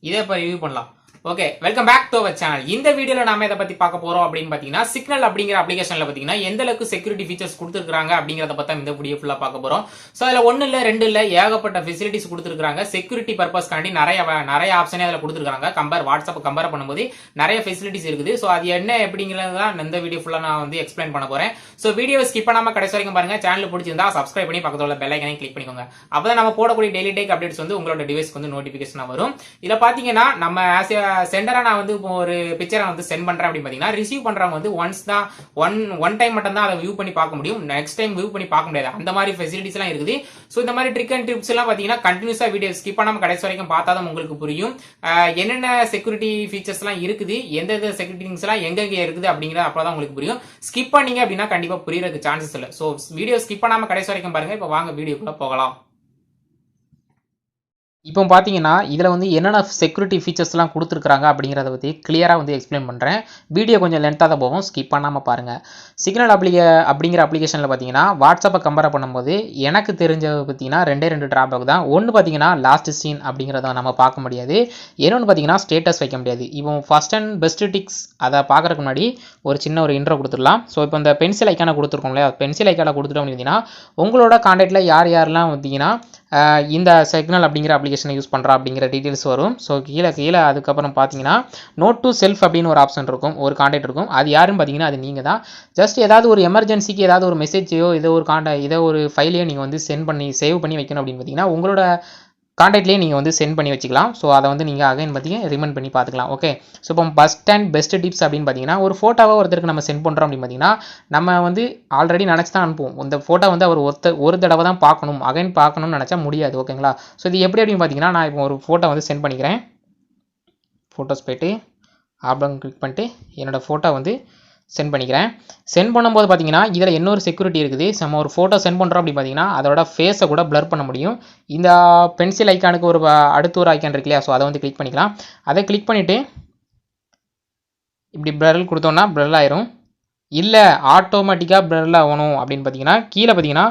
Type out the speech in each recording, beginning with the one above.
இதே இப்போ ரிவ்யூ பண்ணலாம். Okay, welcome back to our channel. இந்த வீடியோல நாம இதை பத்தி பார்க்க போறோம் அப்படின்னு பாத்தீங்கன்னா, சிக்னல் அப்படிங்கிற அப்ளிகேஷன்ல பாத்தீங்கன்னா எந்த அளவுக்கு செக்யூரிட்டி ஃபீச்சர்ஸ் கொடுத்துருக்காங்க அப்படிங்கறத பத்தி இந்த வீடியோ ஃபுல்லா பார்க்க போறோம். சோ அதுல ஒன்னு இல்ல ரெண்டு இல்ல ஏகப்பட்ட ஃபெசிலிட்டிஸ் கொடுத்துருக்காங்க. செக்யூரிட்டி பர்பஸ்க்காண்டி நிறைய ஆப்ஷனே அதுல கொடுத்துருக்காங்க. வாட்ஸ்அப் கம்பேர் பண்ணும்போது நிறைய ஃபெசிலிட்டிஸ் இருக்குது. சோ அது என்ன எப்படிங்கறத இந்த வீடியோ ஃபுல்லா நான் வந்து எக்ஸ்பிளைன் பண்ண போறேன். சோ வீடியோ ஸ்கிப் பண்ணாம கடைசி வரைக்கும் பாருங்க. சேனல் பிடிச்சிருந்தா சப்ஸ்கிரைப் பண்ணி பக்கத்துல உள்ள பெல் ஐகானையும் கிளிக் பண்ணிக்கோங்க. அப்பதான் நம்ம போடக்கூடிய டெய்லி டேக் அப்டேட்ஸ் வந்து உங்களோட டிவைஸ்க்கு வந்து நோட்டிபிகேஷன் வரும். இதுல பாத்தீங்கன்னா நம்ம ஆஸ் சென்டரா நான் வந்து ஒரு பிக்சரை வந்து சென்ட் பண்றேன் அப்படின்னு பாத்தீங்கன்னா ரிசீவ் பண்றவங்க வந்து ஒன்ஸ் தான் ஒன் டைம் மட்டும் தான் அதை வியூ பண்ணி பார்க்க முடியும். நெக்ஸ்ட் டைம் வியூ பண்ணி பார்க்க முடியாது. அந்த மாதிரி ஃபெசிலிட்டிஸ் எல்லாம் இருக்குது. சோ இந்த மாதிரி ட்ரிக் அண்ட் டிப்ஸ் எல்லாம் பாத்தீங்கன்னா கண்டினியூஸா வீடியோ ஸ்கிப் பண்ணாம கடைசி வரைக்கும் பார்த்தா தான் உங்களுக்கு புரியும். என்னென்ன செக்யூரிட்டி ஃபீச்சர்ஸ் எல்லாம் இருக்குது, எந்த செக்யூரிட்டி திங்ஸ் எல்லாம் எங்க இருக்குது அப்படிங்கறது அப்பதான் உங்களுக்கு புரியும். ஸ்கிப் பண்ணீங்க அப்படின்னா கண்டிப்பா புரியறதுக்கு சான்சஸ் இல்லை. சோ வீடியோ ஸ்கிப் பண்ணாம கடைசி வரைக்கும் பாருங்க. இப்போ வாங்க வீடியோக்குள்ள போகலாம். இப்போ பார்த்தீங்கன்னா இதில் வந்து என்னென்ன செக்யூரிட்டி ஃபீச்சர்ஸ்லாம் கொடுத்துருக்காங்க அப்படிங்கிறத பற்றி கிளியராக வந்து எக்ஸ்பிளைன் பண்ணுறேன். வீடியோ கொஞ்சம் லென்த்தாக தான் போகும், ஸ்கிப் பண்ணாமல் பாருங்கள். சிக்னல் அப்படிங்கிற அப்ளிகேஷனில் பார்த்தீங்கன்னா வாட்ஸ்அப்பை கம்பேர் பண்ணும்போது எனக்கு தெரிஞ்சது பார்த்தீங்கன்னா ரெண்டு ட்ராபேக் தான். ஒன்று பார்த்தீங்கன்னா லாஸ்ட் சீன் அப்படிங்கிறத நம்ம பார்க்க முடியாது. இன்னொன்று பார்த்தீங்கன்னா ஸ்டேட்டஸ் வைக்க முடியாது. இப்போ ஃபர்ஸ்ட் அண்ட் பெஸ்ட் டிக்ஸ் அதை பார்க்குறதுக்கு முன்னாடி ஒரு சின்ன ஒரு இன்ட்ரோ கொடுத்துடலாம். ஸோ இப்போ இந்த பென்சில் ஐக்கானை கொடுத்துருக்கோம் இல்லையா, பென்சில் ஐக்கானை கொடுத்துட்டோம் அப்படின்னா உங்களோட கான்டாக்டில் யாரெல்லாம் பார்த்தீங்கன்னா இந்த சிக்னல் அப்படிங்கிற அப்ளிகேஷனை யூஸ் பண்ணுறா அப்படிங்கிற டீட்டெயில்ஸ் வரும். ஸோ கீழே அதுக்கப்புறம் பார்த்தீங்கன்னா நோட் டு செல்ஃப் அப்படின்னு ஒரு ஆப்ஷன் இருக்கும், ஒரு கான்டாக்ட் இருக்கும். அது யாருன்னு பார்த்தீங்கன்னா அது நீங்கள் தான். ஜஸ்ட் ஏதாவது ஒரு எமர்ஜென்சிக்கு ஏதாவது ஒரு மெசேஜையோ இதை ஒரு ஃபைலையோ நீங்கள் வந்து சேவ் பண்ணி வைக்கணும் அப்படின்னு பார்த்தீங்கன்னா உங்களோட கான்டாக்ட்லேயே நீங்கள் வந்து சென்ட் பண்ணி வச்சுக்கலாம். ஸோ அதை வந்து நீங்கள் அகைன் பார்த்தீங்கன்னா ரிமைண்ட் பண்ணி பார்த்துக்கலாம். ஓகே, ஸோ இப்போ பெஸ்ட் டிப்ஸ் அப்படின்னு பார்த்தீங்கன்னா ஒரு ஃபோட்டோவை ஒருத்தருக்கு நம்ம சென்ட் பண்ணுறோம் அப்படின்னு பார்த்தீங்கன்னா நம்ம வந்து ஆல்ரெடி நினச்சி தான் அனுப்புவோம். இந்த ஃபோட்டோ வந்து அவர் ஒரு தடவை தான் பார்க்கணும், அகைன் பார்க்கணும்னு நினச்சா முடியாது. ஓகேங்களா, ஸோ இது எப்படி அப்படின்னு பார்த்தீங்கன்னா நான் இப்போ ஒரு ஃபோட்டோ வந்து சென்ட் பண்ணிக்கிறேன். ஃபோட்டோஸ் போய்ட்டு ஆல்பம் கிளிக் பண்ணிட்டு என்னோடய ஃபோட்டோ வந்து சென்ட் பண்ணிக்கிறேன். சென்ட் பண்ணும்போது பார்த்தீங்கன்னா இதில் இன்னொரு செக்யூரிட்டி இருக்குது. நம்ம ஒரு ஃபோட்டோ சென்ட் பண்ணுறோம் அப்படி பார்த்தீங்கன்னா அதோட ஃபேஸை கூட பிளர் பண்ண முடியும். இந்த பென்சில் ஐக்கானுக்கு அடுத்த ஒரு ஐக்கான் இருக்கு இல்லையா, ஸோ அதை வந்து கிளிக் பண்ணிக்கலாம். அதை கிளிக் பண்ணிவிட்டு இப்படி பிளர் கொடுத்தோன்னா பிளர் ஆயிரும். இல்லை ஆட்டோமேட்டிக்காக பிளர் ஆகணும் அப்படின்னு பார்த்தீங்கன்னா கீழே பார்த்தீங்கன்னா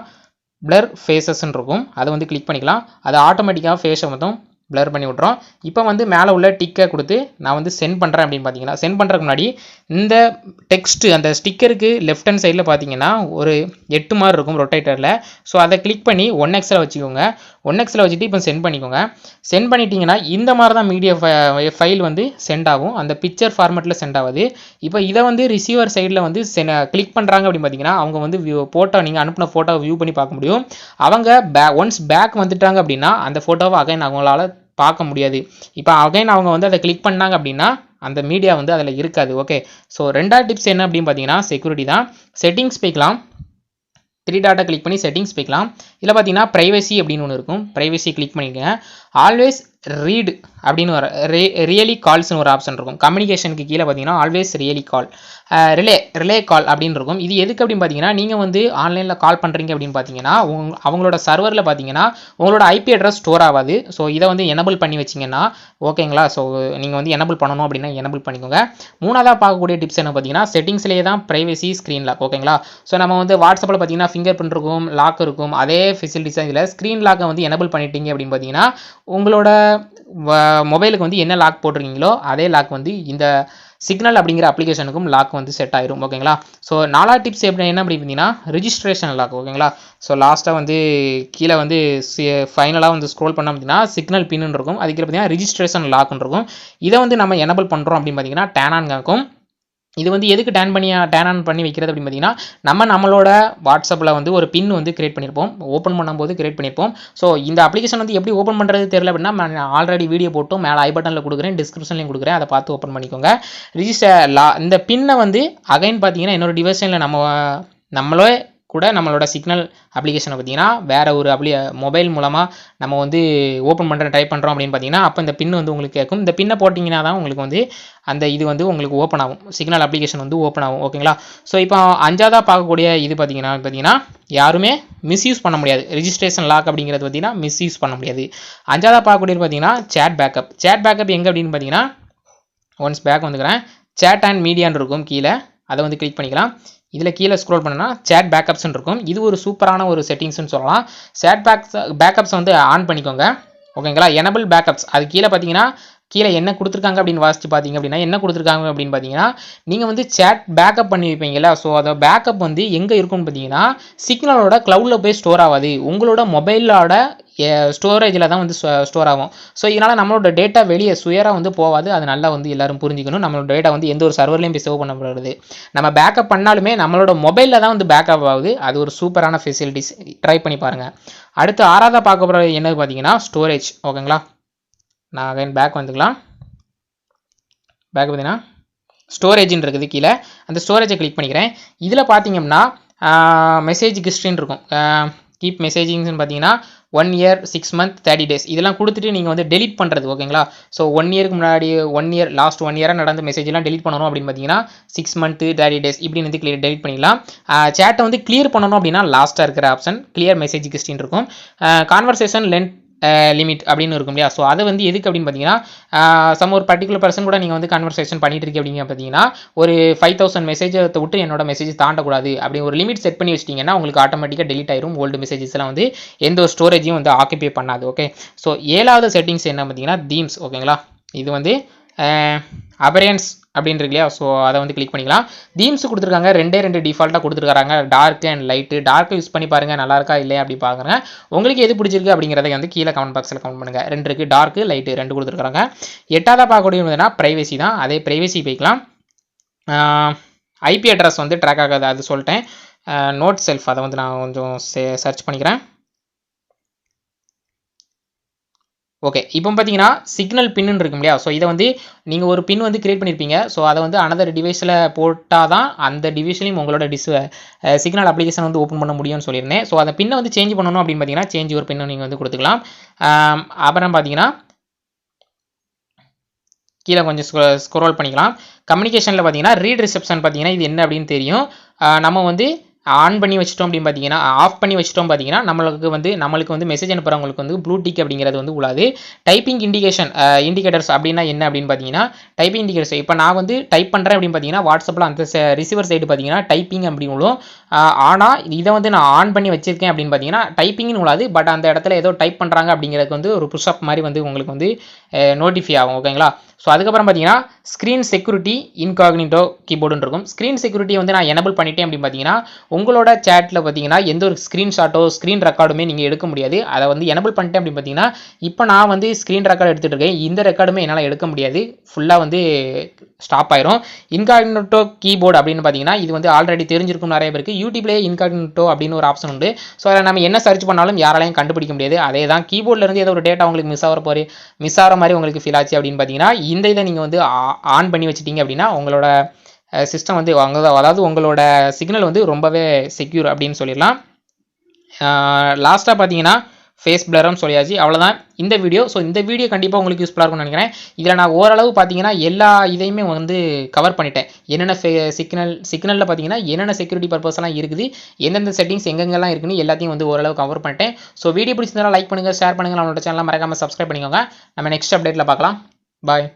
பிளர் ஃபேஸஸ்ன்னு இருக்கும், அதை வந்து கிளிக் பண்ணிக்கலாம். அது ஆட்டோமேட்டிக்காக ஃபேஸை மட்டும் பிளர் பண்ணி விட்றோம். இப்போ வந்து மேலே உள்ள டிக்கை கொடுத்து நான் வந்து சென்ட் பண்ணுறேன் அப்படின்னு பார்த்தீங்கன்னா சென்ட் பண்ணுறதுக்கு முன்னாடி இந்த டெக்ஸ்ட் அந்த ஸ்டிக்கருக்கு லெஃப்ட் ஹேண்ட் சைடில் பார்த்தீங்கன்னா ஒரு 8 மாதிரி இருக்கும் ரொட்டேட்டரில். ஸோ அதை கிளிக் பண்ணி 1xல் வச்சுக்கோங்க. 1xல் வச்சுட்டு இப்போ சென்ட் பண்ணிக்கோங்க. சென்ட் பண்ணிட்டீங்கன்னா இந்த மாதிரி தான் மீடியா ஃபைல் வந்து சென்ட் ஆகும். அந்த பிக்சர் ஃபார்மேட்டில் சென்ட் ஆகுது. இப்போ இதை வந்து ரிசீவர் சைடில் வந்து கிளிக் பண்ணுறாங்க அப்படின்னு பார்த்தீங்கன்னா அவங்க வந்து ஃபோட்டோ நீங்கள் அனுப்பின ஃபோட்டோவை வியூ பண்ணி பார்க்க முடியும். அவங்க ஒன்ஸ் பேக் வந்துட்டாங்க அப்படின்னா அந்த ஃபோட்டோவை அகைன் அவங்களால பார்க்க முடியாது. இப்போ அகைன் அவங்க வந்து அதை கிளிக் பண்ணாங்க அப்படின்னா அந்த மீடியா வந்து அதில் இருக்காது. ஓகே, ஸோ ரெண்டாவது டிப்ஸ் என்ன அப்படின்னு பார்த்தீங்கன்னா செக்யூரிட்டி தான். செட்டிங்ஸ் போய்க்கலாம். 3 டாட்டா கிளிக் பண்ணி செட்டிங்ஸ் போய்க்கலாம். இதில் பார்த்தீங்கன்னா ப்ரைவசி அப்படின்னு ஒன்று இருக்கும், ப்ரைவசி கிளிக் பண்ணிக்கோங்க. ஆல்வேஸ் ரீட் அப்படின்னு ரியலி கால்ஸ்னு ஒரு ஆப்ஷன் இருக்கும். கம்யூனிகேஷனுக்கு கீழே பார்த்தீங்கன்னா ஆல்வேஸ் ரியலி கால், ரிலே கால் அப்படின்னு இருக்கும். இது எதுக்கு அப்படின்னு பார்த்தீங்கன்னா நீங்கள் வந்து ஆன்லைனில் கால் பண்ணுறீங்க அப்படின்னு பார்த்தீங்கன்னா அவங்களோட சர்வரில் பார்த்தீங்கன்னா உங்களோட ஐபி அட்ரஸ் ஸ்டோர் ஆகாது. ஸோ இதை வந்து எனபிள் பண்ணி வச்சிங்கன்னா ஓகேங்களா. ஸோ நீங்கள் வந்து எனபிள் பண்ணணும் அப்படின்னா எனபிள் பண்ணிக்கோங்க. மூணாவதாக பார்க்கக்கூடிய டிப்ஸ் என்ன பார்த்தீங்கன்னா செட்டிங்ஸ்லேயே தான் ப்ரைவசி ஸ்க்ரீன் லாக். ஓகேங்களா, ஸோ நம்ம வந்து வாட்ஸ்அப்பில் பார்த்தீங்கன்னா ஃபிங்கர் பிரிண்ட் இருக்கும், லாக் இருக்கும். அதே ஃபெசிலிட்டிஸ் இதில் ஸ்க்ரீன் லாக்கை வந்து எனபிள் பண்ணிட்டீங்க அப்படின்னு பார்த்தீங்கன்னா உங்களோட மொபைலுக்கு வந்து என்ன லாக் போட்டிருக்கீங்களோ அதே லாக் வந்து இந்த சிக்னல் அப்படிங்கிற அப்ளிகேஷனுக்கும் லாக் வந்து செட் ஆயிரும். ஓகேங்களா, ஸோ 4வது டிப்ஸ் எப்படி என்ன அப்படி பார்த்தீங்கன்னா ரிஜிஸ்ட்ரேஷன் லாக். ஓகேங்களா, ஸோ லாஸ்ட்டாக வந்து கீழே வந்து ஃபைனலாக வந்து ஸ்க்ரோல் பண்ணோம் அப்படின்னா சிக்னல் பின்னு இருக்கும், அதுக்கு பார்த்தீங்கன்னா ரிஜிஸ்ட்ரேஷன் லாக்னு இருக்கும். இதை வந்து நம்ம எனபிள் பண்ணுறோம் அப்படின்னு பார்த்தீங்கன்னா டேன் ஆன் இருக்கும். இது வந்து எதுக்கு டேன் ஆன் பண்ணி வைக்கிறது அப்படின்னு பார்த்தீங்கன்னா நம்மளோட வாட்ஸ்அப்பில் வந்து ஒரு பின் வந்து கிரியேட் பண்ணியிருப்போம், ஓப்பன் பண்ணும்போது கிரியேட் பண்ணியிருப்போம். ஸோ இந்த அப்ளிகேஷன் வந்து எப்படி ஓப்பன் பண்ணுறது தெரியல அப்படின்னா நான் ஆல்ரெடி வீடியோ போட்டும் மேலே ஐ பட்டனில் கொடுக்குறேன், டிஸ்கிரிப்ஷன்லையும் கொடுக்குறேன், அதை பார்த்து ஓப்பன் பண்ணிக்கோங்க. இந்த பின்னை வந்து அகைன் பார்த்தீங்கன்னா என்னோட டிவைஸில் நம்மளே கூட நம்மளோட சிக்னல் அப்ளிகேஷனை பார்த்தீங்கன்னா வேறு ஒரு மொபைல் மூலமாக நம்ம வந்து ஓப்பன் பண்ணுற டைப் பண்ணுறோம் அப்படின்னு பார்த்தீங்கன்னா அப்போ இந்த பின் வந்து உங்களுக்கு கேட்கும். இந்த பின்னை போட்டிங்கன்னா தான் உங்களுக்கு வந்து அந்த இது வந்து உங்களுக்கு ஓப்பன் ஆகும், சிக்னல் அப்ளிகேஷன் வந்து ஓப்பன் ஆகும். ஓகேங்களா, ஸோ இப்போ 5ஆவதாக பார்க்கக்கூடிய இது பார்த்தீங்கன்னா யாருமே மிஸ்யூஸ் பண்ண முடியாது. ரிஜிஸ்ட்ரேஷன் லாக் அப்படிங்கிறது பார்த்தீங்கன்னா மிஸ்யூஸ் பண்ண முடியாது. 5ஆவதாக பார்க்கக்கூடியது பார்த்தீங்கன்னா சேட் பேக்கப் எங்கே அப்படின்னு பார்த்தீங்கன்னா ஒன்ஸ் பேக் வந்துக்கிறேன், சேட் அண்ட் மீடியான்னு இருக்கும் கீழே, அதை வந்து கிளிக் பண்ணிக்கலாம். இதில் கீழே ஸ்க்ரோல் பண்ணனா சேட் பேக்கப்ஸ்ன்னு இருக்கும். இது ஒரு சூப்பரான ஒரு செட்டிங்ஸ்னு சொல்லலாம். சேட் பேக்கப்ஸ் வந்து ஆன் பண்ணிக்கோங்க. ஓகேங்களா, எனபிள் பேக்கப்ஸ் அது கீழே பார்த்தீங்கன்னா கீழே என்ன கொடுத்துருக்காங்க அப்படின்னு வாசிச்சு பார்த்தீங்க அப்படின்னா என்ன கொடுத்துருக்காங்க அப்படின்னு பார்த்தீங்கன்னா நீங்கள் வந்து சேட் பேக்கப் பண்ணி வைப்பீங்களா, ஸோ அதை பேக்கப் வந்து எங்கே இருக்குன்னு பார்த்தீங்கன்னா சிக்னலோட க்ளவுடில் போய் ஸ்டோர் ஆகாது, உங்களோட மொபைலோட ஸ்டோரேஜில் தான் வந்து ஸ்டோர் ஆகும். ஸோ இதனால் நம்மளோட டேட்டா வெளியே சுயராக வந்து போகாது. அது நல்லா வந்து எல்லாரும் புரிஞ்சுக்கணும். நம்மளோட டேட்டா வந்து எந்த ஒரு சர்வர்லையும் போய் சேவ் பண்ணப்படுறது. நம்ம பேக்கப் பண்ணாலுமே நம்மளோட மொபைலில் தான் வந்து பேக்கப் ஆகுது. அது ஒரு சூப்பரான ஃபெசிலிட்டிஸ், ட்ரை பண்ணி பாருங்கள். அடுத்து 6ஆவதாக பார்க்க போகிறது என்னது பார்த்தீங்கன்னா ஸ்டோரேஜ். ஓகேங்களா, நான் அகைன் பேக் வந்துக்கலாம். பேக் பார்த்தீங்கன்னா ஸ்டோரேஜின்னு இருக்குது கீழே, அந்த ஸ்டோரேஜை கிளிக் பண்ணிக்கிறேன். இதில் பார்த்தீங்கன்னா மெசேஜ் ஹிஸ்ட்ரின்னு இருக்கும். கீப் மெசேஜிங்ஸ்னு பார்த்தீங்கன்னா 1 year 6 month 30 days இதெல்லாம் கொடுத்துட்டு நீங்கள் வந்து டெலிட் பண்ணுறது. ஓகேங்களா, ஸோ 1 yearக்கு முன்னாடி 1 year லாஸ்ட் 1 year நடந்த மெசேஜ்லாம் டெலிட் பண்ணணும் அப்படின்னு பார்த்தீங்கன்னா 6 month 30 days இப்படின்னு வந்து டெலிட் பண்ணிக்கலாம். சேட்டை வந்து கிளியர் பண்ணணும் அப்படின்னா லாஸ்ட்டாக இருக்கிற ஆப்ஷன் கிளியர் மெசேஜ் ஹிஸ்ட்ரின்னு இருக்கும். கான்வர்சேஷன் லென்த் லிமிட் அப்படின்னு இருக்கும் இல்லையா, ஸோ அதை வந்து எதுக்கு அப்படின்னு பார்த்தீங்கன்னா ஒரு பர்டிகுலர் பர்சன் கூட நீங்கள் வந்து கான்வர்சேஷன் பண்ணிட்டு இருக்கீங்க அப்படிங்க பார்த்தீங்கன்னா ஒரு 5000 மெசேஜை விட்டு என்னோட மெசேஜ் தாண்டக்கூடாது அப்படி ஒரு லிமிட் செட் பண்ணி வச்சிட்டிங்கன்னா உங்களுக்கு ஆட்டோமேட்டிக்காக டெலிட் ஆயிரும். ஓல்டு மெசேஜஸ்லாம் வந்து எந்த ஒரு ஸ்டோரேஜையும் வந்து ஆக்கிபை பண்ணாது. ஓகே, ஸோ 7வது செட்டிங்ஸ் என்ன பார்த்தீங்கன்னா தீம்ஸ். ஓகேங்களா, இது வந்து அபரியன்ஸ் அப்படின்னு இருக்கு இல்லையா, ஸோ அதை வந்து கிளிக் பண்ணிக்கலாம். தீம்ஸ் கொடுத்துருக்காங்க, 2 டிஃபால்ட்டாக கொடுத்துருக்காங்க, டார்க் அண்ட் லைட்டு. டார்க்கு யூஸ் பண்ணி பாருங்கள் நல்லா இருக்கா இல்லையா அப்படி பார்க்குறேன். உங்களுக்கு எது பிடிச்சிருக்கு அப்படிங்கிறத வந்து கீழே கமெண்ட் பாக்ஸில் கமெண்ட் பண்ணுங்கள். 2 இருக்குது, டார்க்கு லைட்டு 2 கொடுத்துருக்காங்க. 8ஆவதாக பார்க்கக்கூடியதுன்னா ப்ரைவசி தான். அதே ப்ரைவசி போய்க்கலாம். ஐபி அட்ரஸ் வந்து ட்ராக் ஆகாது அது சொல்லிட்டேன். நோட் செல்ஃப் அதை வந்து நான் கொஞ்சம் சர்ச் பண்ணிக்கிறேன். ஓகே, இப்போ பார்த்தீங்கன்னா சிக்னல் பின்னு இருக்கும் இல்லையா, ஸோ இதை வந்து நீங்கள் ஒரு பின் வந்து கிரியேட் பண்ணியிருப்பீங்க. ஸோ அதை வந்து அனதர் டிவைஸில் போட்டால் தான் அந்த டிவைஸ்லையும் உங்களோட சிக்னல் அப்ளிகேஷன் வந்து ஓப்பன் பண்ண முடியும்னு சொல்லியிருந்தேன். ஸோ அந்த பின்னை வந்து சேஞ்ச் பண்ணணும் அப்படின்னு பார்த்தீங்கன்னா சேஞ்ச் ஒரு பின்னை நீங்கள் வந்து கொடுத்துக்கலாம். அப்புறம் பார்த்தீங்கன்னா கீழே கொஞ்சம் ஸ்க்ரோல் பண்ணிக்கலாம். கம்யூனிகேஷனில் பார்த்தீங்கன்னா ரீட் ரிசெப்ஷன் பார்த்தீங்கன்னா இது என்ன அப்படின்னு தெரியும். நம்ம வந்து ஆன் பண்ணி வச்சிட்டோம் அப்படின்னு பார்த்தீங்கன்னா ஆஃப் பண்ணி வச்சிட்டோம் பார்த்தீங்கன்னா நம்மளுக்கு வந்து மெசேஜ் அனுப்புறவங்களுக்கு வந்து ப்ளூ டிக் அப்படிங்கிறது வந்து உள்ளாது. டைப்பிங் இண்டிகேட்டர்ஸ் அப்படின்னா என்ன அப்படின்னு பார்த்தீங்கன்னா டைப்பிங் இண்டிகேட்டர்ஸ் இப்போ நான் வந்து டைப் பண்ணுறேன் அப்படின்னு பார்த்தீங்கன்னா வாட்ஸ்அப்பில் அந்த ரிசீவர் சைடு பார்த்தீங்கன்னா டைப்பிங் அப்படின்னு உள்ளும். ஆனால் இதை வந்து நான் ஆன் பண்ணி வச்சிருக்கேன் அப்படின்னு பார்த்தீங்கன்னா டைப்பிங்னு உள்ளாது. பட் அந்த இடத்துல ஏதோ டைப் பண்ணுறாங்க அப்படிங்கிறதுக்கு வந்து ஒரு புஷ்அப் மாதிரி வந்து உங்களுக்கு வந்து நோட்டிஃபை ஆகும். ஓகேங்களா, ஸோ அதுக்கப்புறம் பார்த்தீங்கன்னா ஸ்க்ரீன் செக்யூரிட்டி இன்காக்னிட்டோ கீபோர்டுன்னு இருக்கும். ஸ்க்ரீன் செக்யூரிட்டி வந்து நான் எனபிள் பண்ணிட்டேன் அப்படின்னு பார்த்தீங்கன்னா உங்களோட சேட்டில் பார்த்தீங்கன்னா எந்த ஒரு ஸ்க்ரீன்ஷாட்டோ ஸ்க்ரீன் ரெக்கார்டுமே நீங்கள் எடுக்க முடியாது. அதை வந்து எனபிள் பண்ணிட்டேன் அப்படின்னு பார்த்தீங்கன்னா இப்போ நான் வந்து ஸ்க்ரீன் ரெக்கார்டு எடுத்துகிட்டு இருக்கேன், இந்த ரெக்கார்டுமே என்னால் எடுக்க முடியாது, ஃபுல்லாக வந்து ஸ்டாப் ஆயிரும். இன்காக்னிட்டோ கீபோர்டு அப்படின்னு பார்த்தீங்கன்னா இது வந்து ஆல்ரெடி தெரிஞ்சிருக்கும் நிறைய பேருக்கு. யூடியூப்லேயே இன்காக்னிட்டோ அப்படின்னு ஒரு ஆப்ஷன் உண்டு. ஸோ அதில் நம்ம என்ன சர்ச் பண்ணாலும் யாராலையும் கண்டுபிடிக்க முடியாது. அதே தான் கீபோர்ட்லேருந்து ஏதோ ஒரு டேட்டா உங்களுக்கு மிஸ் ஆகிற மாதிரி உங்களுக்கு ஃபீல் ஆச்சு அப்படின்னு பார்த்தீங்கன்னா இந்த இதை நீங்கள் வந்து ஆன் பண்ணி வச்சிட்டிங்க அப்படின்னா உங்களோட சிஸ்டம் வந்து அதாவது உங்களோட சிக்னல் வந்து ரொம்பவே செக்யூர் அப்படின்னு சொல்லிடலாம். லாஸ்ட்டாக பார்த்தீங்கன்னா ஃபேஸ் பிளர்னு சொல்லியாச்சு, அவ்வளோதான் இந்த வீடியோ. ஸோ இந்த வீடியோ கண்டிப்பாக உங்களுக்கு யூஸ்ஃபுல்லாக இருக்கும்னு நினைக்கிறேன். இதில் நான் ஓரளவு பார்த்தீங்கன்னா எல்லா இதையுமே வந்து கவர் பண்ணிட்டேன். என்னென்ன சிக்னலில் பார்த்தீங்கன்னா என்னென்ன செக்யூரிட்டி பர்பஸ்லாம் இருக்குது, எந்தெந்த செட்டிங்ஸ் எங்கெங்கெல்லாம் இருக்குன்னு எல்லாத்தையும் வந்து ஓரளவு கவர் பண்ணிட்டேன். ஸோ வீடியோ பிடிச்சிருந்தாலும் லைக் பண்ணுங்கள், ஷேர் பண்ணுங்கள், நம்மளோட சேனலை மறக்காமல் சப்ஸ்கிரைப் பண்ணிக்கோங்க. நம்ம நெக்ஸ்ட் அப்டேட்டில் பார்க்கலாம். பாய்.